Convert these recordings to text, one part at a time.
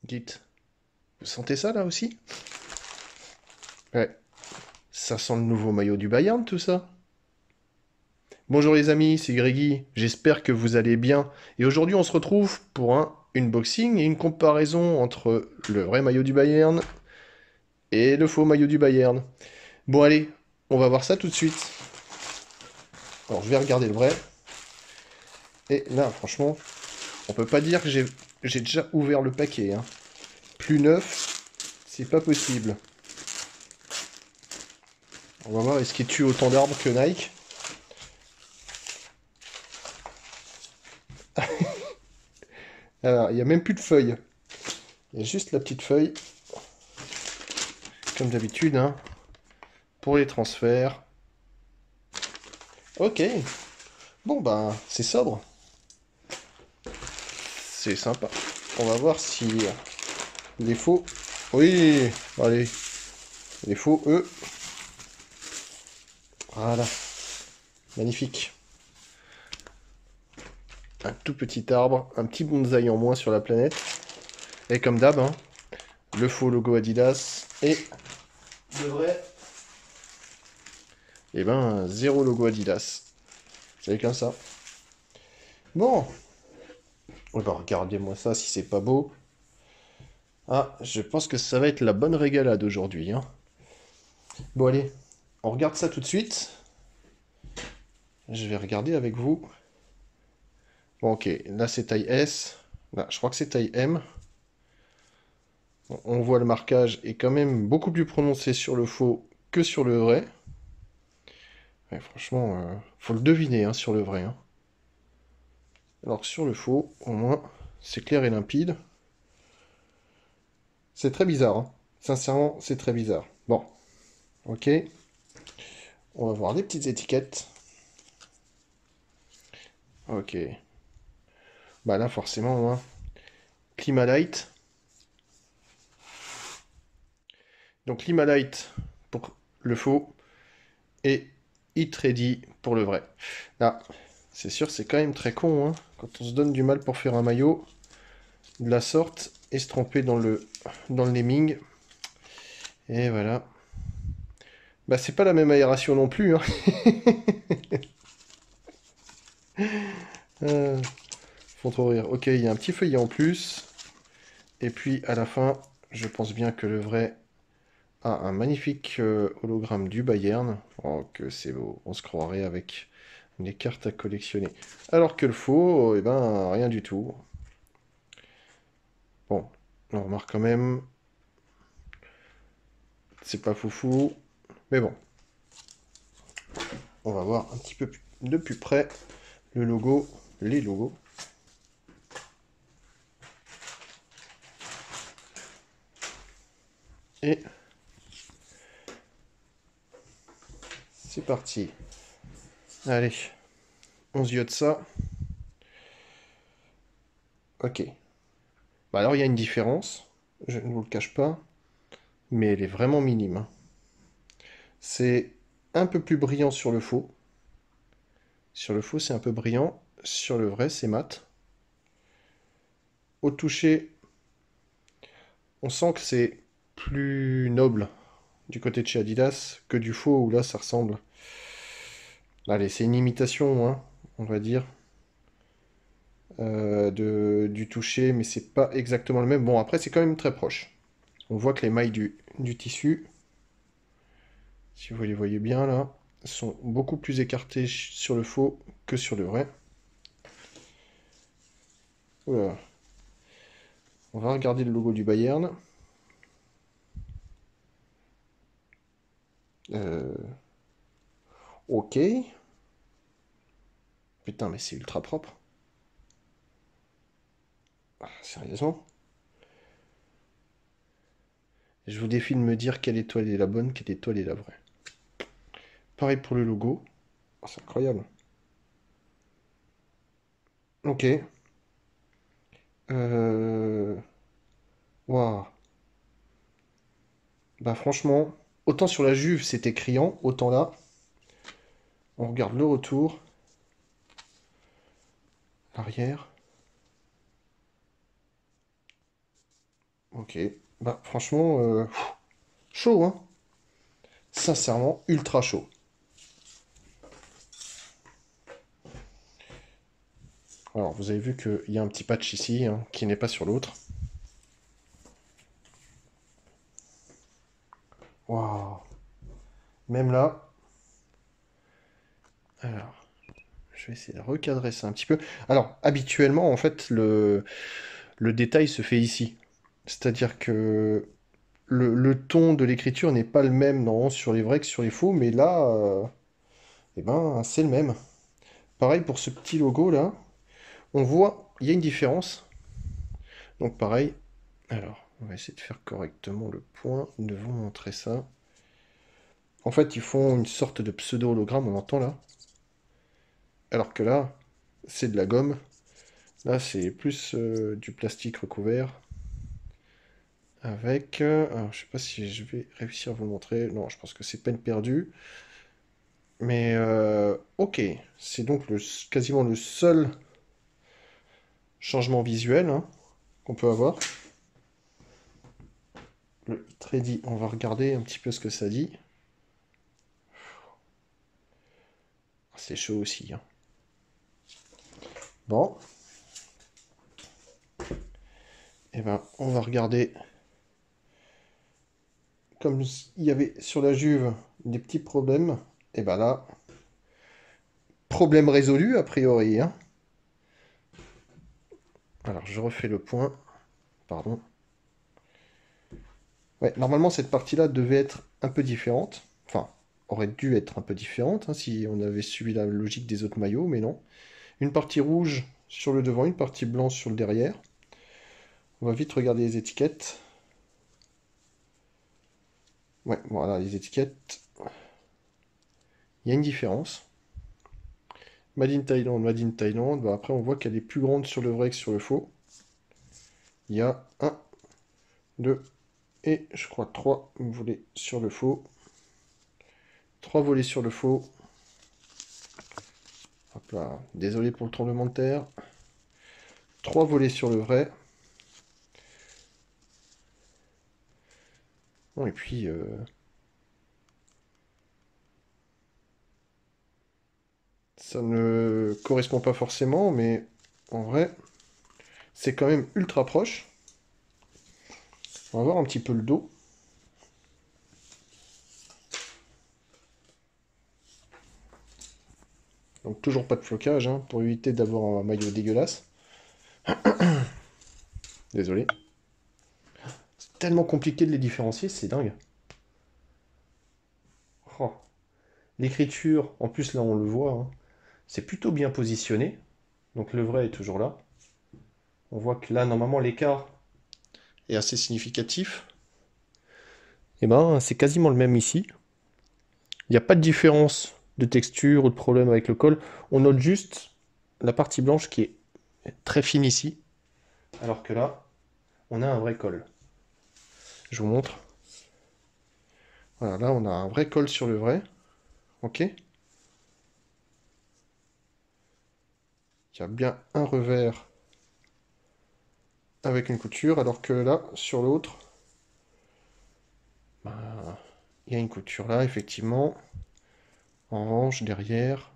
Dites, vous sentez ça là aussi? Ouais, ça sent le nouveau maillot du Bayern tout ça. Bonjour les amis, c'est Grégy, j'espère que vous allez bien. Et aujourd'hui on se retrouve pour un unboxing et une comparaison entre le vrai maillot du Bayern et le faux maillot du Bayern. Bon allez, on va voir ça tout de suite. Alors je vais regarder le vrai. Et là franchement, on peut pas dire que j'ai déjà ouvert le paquet, hein. Plus neuf, c'est pas possible. On va voir est-ce qu'il tue autant d'arbres que Nike. Alors, il n'y a même plus de feuilles. Il y a juste la petite feuille, comme d'habitude, hein, pour les transferts. Ok. Bon, ben, c'est sobre. C'est sympa. On va voir si les faux... Oui, allez. Les faux, eux... Voilà. Magnifique. Un tout petit arbre, un petit bonsaï en moins sur la planète. Et comme d'hab, hein, le faux logo Adidas et le vrai, eh ben, zéro logo Adidas. C'est comme ça. Bon, oh ben, regardez-moi ça si c'est pas beau. Ah, je pense que ça va être la bonne régalade aujourd'hui, hein. Bon allez, on regarde ça tout de suite. Je vais regarder avec vous. Bon ok, là c'est taille S. Là, je crois que c'est taille M. Bon, on voit le marquage est quand même beaucoup plus prononcé sur le faux que sur le vrai. Ouais, franchement, faut le deviner hein, sur le vrai, hein. Alors que sur le faux, au moins, c'est clair et limpide. C'est très bizarre, hein. Sincèrement, c'est très bizarre. Bon, ok. On va voir les petites étiquettes. Ok. Bah là, forcément, hein. Climalite. Donc Climalite pour le faux et Hit Ready pour le vrai. Là, c'est sûr, c'est quand même très con, hein, quand on se donne du mal pour faire un maillot de la sorte et se tromper dans le naming. Et voilà. Bah c'est pas la même aération non plus, hein. Euh, Font trop rire. Ok, il y a un petit feuillet en plus. Et puis à la fin, je pense bien que le vrai a un magnifique hologramme du Bayern. Oh, que c'est beau. On se croirait avec les cartes à collectionner. Alors que le faux, eh ben, rien du tout. Bon, on remarque quand même, c'est pas foufou. Mais bon, on va voir un petit peu de plus près le logo, les logos. Et c'est parti. Allez, on se de ça. Ok. Bah alors il y a une différence, je ne vous le cache pas, mais elle est vraiment minime, hein. C'est un peu plus brillant sur le faux. Sur le faux, c'est un peu brillant. Sur le vrai, c'est mat. Au toucher, on sent que c'est plus noble du côté de chez Adidas que du faux où là, ça ressemble. Allez, c'est une imitation, hein, on va dire, du toucher, mais c'est pas exactement le même. Bon, après, c'est quand même très proche. On voit que les mailles du tissu, si vous les voyez bien là, sont beaucoup plus écartées sur le faux que sur le vrai. Oula. On va regarder le logo du Bayern. Euh, ok. Putain, mais c'est ultra propre. Ah, sérieusement. Je vous défie de me dire quelle étoile est la bonne, quelle étoile est la vraie. Pareil pour le logo. Ah, c'est incroyable. Ok. Euh... Waouh. Bah franchement, autant sur la Juve c'était criant, autant là, on regarde le retour, l'arrière. Ok. Bah, franchement, chaud, hein. Sincèrement, ultra chaud. Alors, vous avez vu qu'il y a un petit patch ici, hein, qui n'est pas sur l'autre. Waouh. Même là. Alors, je vais essayer de recadrer ça un petit peu. Alors, habituellement, en fait, le détail se fait ici. C'est-à-dire que le ton de l'écriture n'est pas le même non, sur les vrais que sur les faux, mais là, eh ben, c'est le même. Pareil pour ce petit logo là, on voit, il y a une différence. Donc pareil, alors, on va essayer de faire correctement le point, de vous montrer ça. En fait, ils font une sorte de pseudo-hologramme, on entend là. Alors que là, c'est de la gomme. Là, c'est plus du plastique recouvert. Avec... alors, je sais pas si je vais réussir à vous montrer. Non, je pense que c'est peine perdue. Mais ok, c'est donc quasiment le seul changement visuel hein, qu'on peut avoir. Le Trady, on va regarder un petit peu ce que ça dit. C'est chaud aussi. Hein. Bon. Et ben, on va regarder. Comme il y avait sur la Juve des petits problèmes, et ben là, problème résolu a priori. Hein. Alors, je refais le point. Pardon. Ouais, normalement, cette partie-là devait être un peu différente. Enfin, aurait dû être un peu différente hein, si on avait suivi la logique des autres maillots, mais non. Une partie rouge sur le devant, une partie blanche sur le derrière. On va vite regarder les étiquettes. Ouais, voilà, les étiquettes. Il y a une différence. Made in Thailand, Made in Thailand. Bah, après, on voit qu'elle est plus grande sur le vrai que sur le faux. Il y a 1, 2 et je crois 3 volets sur le faux. 3 volets sur le faux. Hop là, désolé pour le tremblement de terre. 3 volets sur le vrai. Bon, et puis... ça ne correspond pas forcément, mais en vrai, c'est quand même ultra proche. On va voir un petit peu le dos. Donc toujours pas de flocage, hein, pour éviter d'avoir un maillot dégueulasse. Désolé. C'est tellement compliqué de les différencier, c'est dingue. Oh. L'écriture, en plus là on le voit, hein, c'est plutôt bien positionné. Donc le vrai est toujours là. On voit que là normalement l'écart est assez significatif. Et ben c'est quasiment le même ici. Il n'y a pas de différence de texture ou de problème avec le col. On note juste la partie blanche qui est très fine ici. Alors que là, on a un vrai col. Je vous montre. Voilà, là on a un vrai col sur le vrai. Ok. Il y a bien un revers avec une couture, alors que là, sur l'autre, bah, il y a une couture là, effectivement. En range, derrière.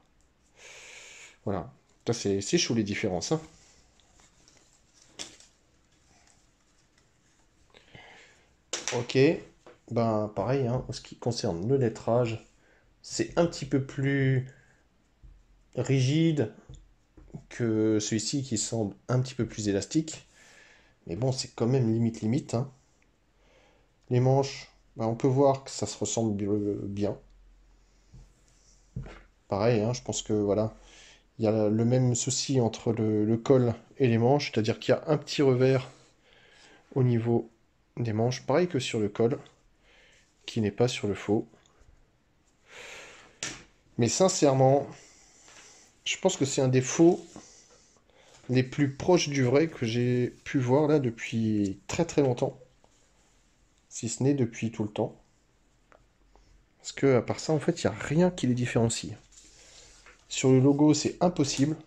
Voilà. C'est chaud les différences. Hein. Ok. Ben pareil, hein, en ce qui concerne le lettrage, c'est un petit peu plus rigide que celui-ci qui semble un petit peu plus élastique. Mais bon, c'est quand même limite. Hein. Les manches, ben, on peut voir que ça se ressemble bien. Pareil, hein, je pense que voilà, il y a le même souci entre le col et les manches, c'est-à-dire qu'il y a un petit revers au niveau des manches, pareil que sur le col, qui n'est pas sur le faux. Mais sincèrement, je pense que c'est un des faux les plus proches du vrai que j'ai pu voir là depuis très très longtemps. Si ce n'est depuis tout le temps. Parce que à part ça, en fait, il n'y a rien qui les différencie. Sur le logo, c'est impossible.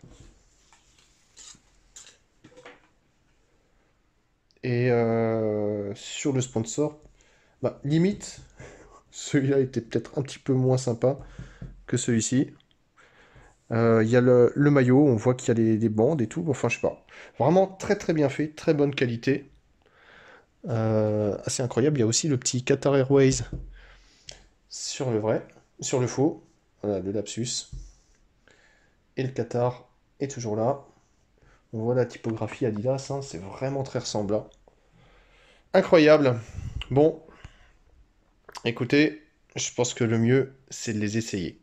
Et sur le sponsor, bah, limite, celui-là était peut-être un petit peu moins sympa que celui-ci. Il y a le maillot, on voit qu'il y a des bandes et tout. Enfin, je sais pas. Vraiment très très bien fait, très bonne qualité. Assez incroyable. Il y a aussi le petit Qatar Airways sur le vrai, sur le faux. Voilà, le lapsus. Et le Qatar est toujours là. On voit la typographie Adidas, hein, c'est vraiment très ressemblant. Incroyable. Bon, écoutez, je pense que le mieux, c'est de les essayer.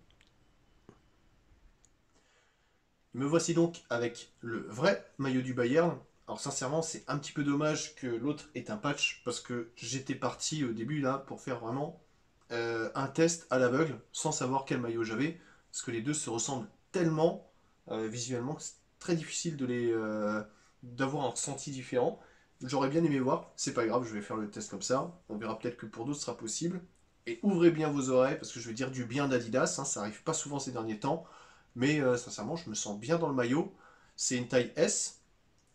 Me voici donc avec le vrai maillot du Bayern. Alors sincèrement, c'est un petit peu dommage que l'autre ait un patch parce que j'étais parti au début là pour faire vraiment un test à l'aveugle sans savoir quel maillot j'avais parce que les deux se ressemblent tellement visuellement que c'est très difficile d'avoir un ressenti différent. J'aurais bien aimé voir, c'est pas grave, je vais faire le test comme ça. On verra peut-être que pour d'autres ce sera possible. Et ouvrez bien vos oreilles parce que je vais dire du bien d'Adidas, hein, ça arrive pas souvent ces derniers temps. Mais sincèrement, je me sens bien dans le maillot. C'est une taille S,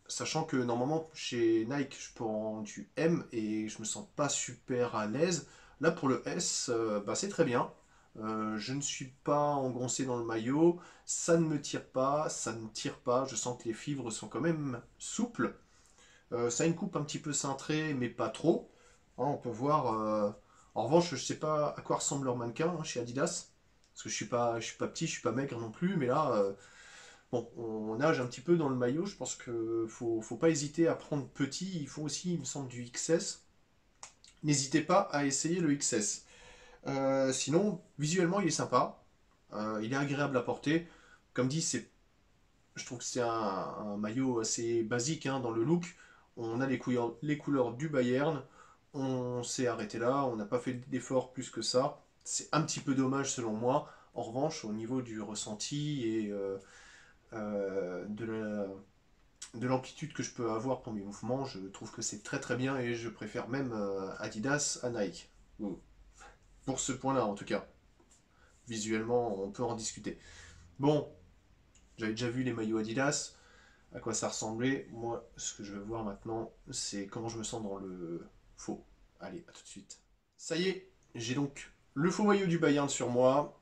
sachant que normalement chez Nike, je prends du M et je me sens pas super à l'aise. Là, pour le S, bah, c'est très bien. Je ne suis pas engoncé dans le maillot, ça ne me tire pas, ça ne tire pas. Je sens que les fibres sont quand même souples. Ça a une coupe un petit peu cintrée, mais pas trop. Hein, on peut voir. En revanche, je ne sais pas à quoi ressemble leur mannequin hein, chez Adidas. Parce que je suis pas petit, je suis pas maigre non plus, mais là, bon, on nage un petit peu dans le maillot. Je pense que faut pas hésiter à prendre petit. Il faut aussi, il me semble, du XS. N'hésitez pas à essayer le XS. Sinon, visuellement, il est sympa. Il est agréable à porter. Comme dit, je trouve que c'est un maillot assez basique hein, dans le look. On a les couleurs du Bayern. On s'est arrêté là. On n'a pas fait d'effort plus que ça. C'est un petit peu dommage selon moi. En revanche, au niveau du ressenti et de l'amplitude que je peux avoir pour mes mouvements, je trouve que c'est très très bien et je préfère même Adidas à Nike. Pour ce point-là en tout cas. Visuellement, on peut en discuter. Bon, j'avais déjà vu les maillots Adidas, à quoi ça ressemblait. Moi, ce que je veux voir maintenant, c'est comment je me sens dans le faux. Allez, à tout de suite. Ça y est, j'ai donc le faux maillot du Bayern sur moi.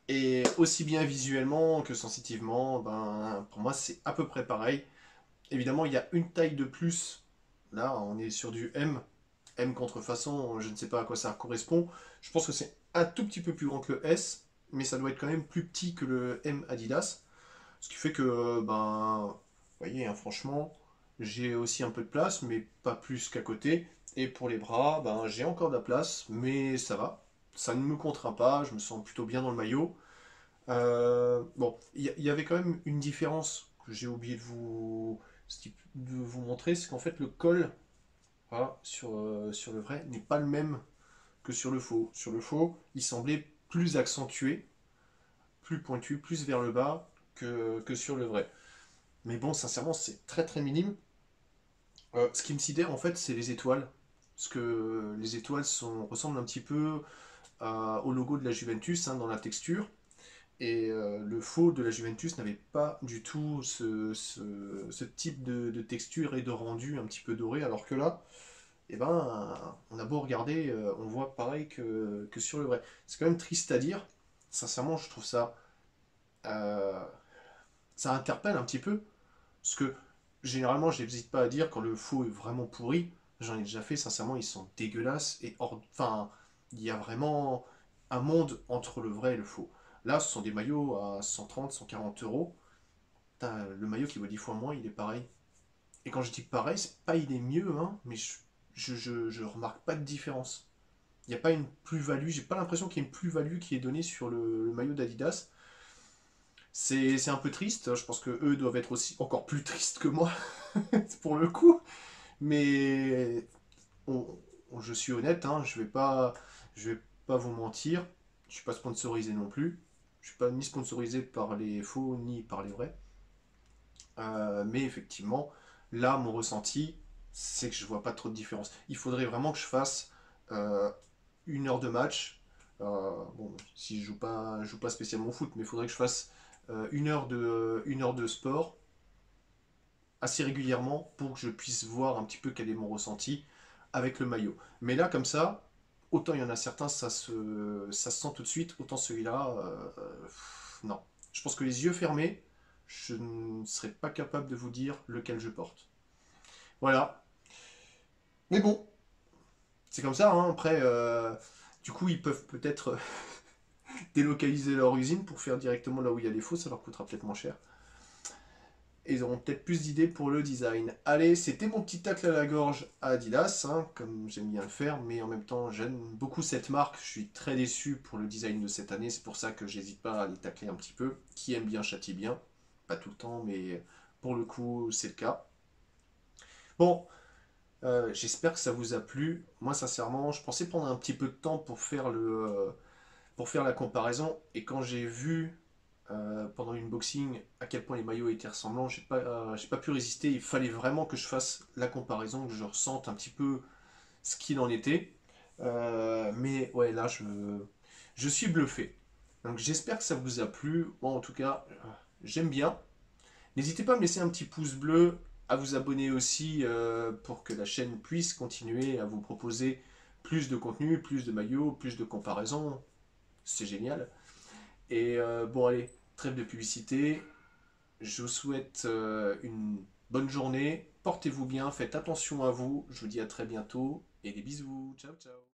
Et aussi bien visuellement que sensitivement, ben, pour moi, c'est à peu près pareil. Évidemment, il y a une taille de plus. Là, on est sur du M. M contrefaçon, je ne sais pas à quoi ça correspond. Je pense que c'est un tout petit peu plus grand que le S, mais ça doit être quand même plus petit que le M Adidas. Ce qui fait que, ben, vous voyez, hein, franchement, j'ai aussi un peu de place, mais pas plus qu'à côté. Et pour les bras, ben, j'ai encore de la place, mais ça va. Ça ne me contraint pas, je me sens plutôt bien dans le maillot. Bon, y avait quand même une différence que j'ai oublié de vous montrer, c'est qu'en fait le col voilà, sur le vrai n'est pas le même que sur le faux. Sur le faux, il semblait plus accentué, plus pointu, plus vers le bas que sur le vrai. Mais bon, sincèrement, c'est très très minime. Ce qui me sidère en fait, c'est les étoiles. Parce que les étoiles ressemblent un petit peu au logo de la Juventus hein, dans la texture. Et le faux de la Juventus n'avait pas du tout ce type de texture et de rendu un petit peu doré, alors que là, eh ben, on a beau regarder, on voit pareil que sur le vrai. C'est quand même triste à dire. Sincèrement, je trouve euh, ça interpelle un petit peu, parce que généralement, je n'hésite pas à dire quand le faux est vraiment pourri. J'en ai déjà fait, sincèrement, ils sont dégueulasses et enfin, il y a vraiment un monde entre le vrai et le faux. Là, ce sont des maillots à 130, 140 euros. Le maillot qui vaut 10 fois moins, il est pareil. Et quand je dis pareil, c'est pas il est mieux, hein, mais je remarque pas de différence. Il n'y a pas une plus-value, j'ai pas l'impression qu'il y ait une plus-value qui est donnée sur le maillot d'Adidas. C'est un peu triste, je pense que eux doivent être aussi encore plus tristes que moi, pour le coup. Mais je suis honnête, hein, je vais pas vous mentir. Je suis pas sponsorisé non plus. Je suis pas ni sponsorisé par les faux ni par les vrais. Mais effectivement, là, mon ressenti, c'est que je vois pas trop de différence. Il faudrait vraiment que je fasse euh, une heure de match. Bon, si je joue pas spécialement au foot, mais il faudrait que je fasse une heure de sport assez régulièrement pour que je puisse voir un petit peu quel est mon ressenti avec le maillot. Mais là, comme ça, autant il y en a certains, ça se sent tout de suite, autant celui-là, non. Je pense que les yeux fermés, je ne serais pas capable de vous dire lequel je porte. Voilà. Mais bon, c'est comme ça, hein. Après, du coup, ils peuvent peut-être délocaliser leur usine pour faire directement là où il y a les faux, ça leur coûtera peut-être moins cher. Et ils auront peut-être plus d'idées pour le design. Allez, c'était mon petit tacle à la gorge à Adidas, hein, comme j'aime bien le faire, mais en même temps, j'aime beaucoup cette marque. Je suis très déçu pour le design de cette année, c'est pour ça que j'hésite pas à les tacler un petit peu. Qui aime bien châtie bien. Pas tout le temps, mais pour le coup, c'est le cas. Bon, j'espère que ça vous a plu. Moi, sincèrement, je pensais prendre un petit peu de temps pour faire la comparaison. Et quand j'ai vu pendant une boxing à quel point les maillots étaient ressemblants, j'ai pas pu résister. Il fallait vraiment que je fasse la comparaison, que je ressente un petit peu ce qu'il en était. Mais ouais, là, je suis bluffé. Donc j'espère que ça vous a plu. Moi, en tout cas, j'aime bien. N'hésitez pas à me laisser un petit pouce bleu, à vous abonner aussi pour que la chaîne puisse continuer à vous proposer plus de contenu, plus de maillots, plus de comparaisons. C'est génial. Et bon, allez, trêve de publicité. Je vous souhaite une bonne journée. Portez-vous bien, faites attention à vous. Je vous dis à très bientôt et des bisous. Ciao, ciao.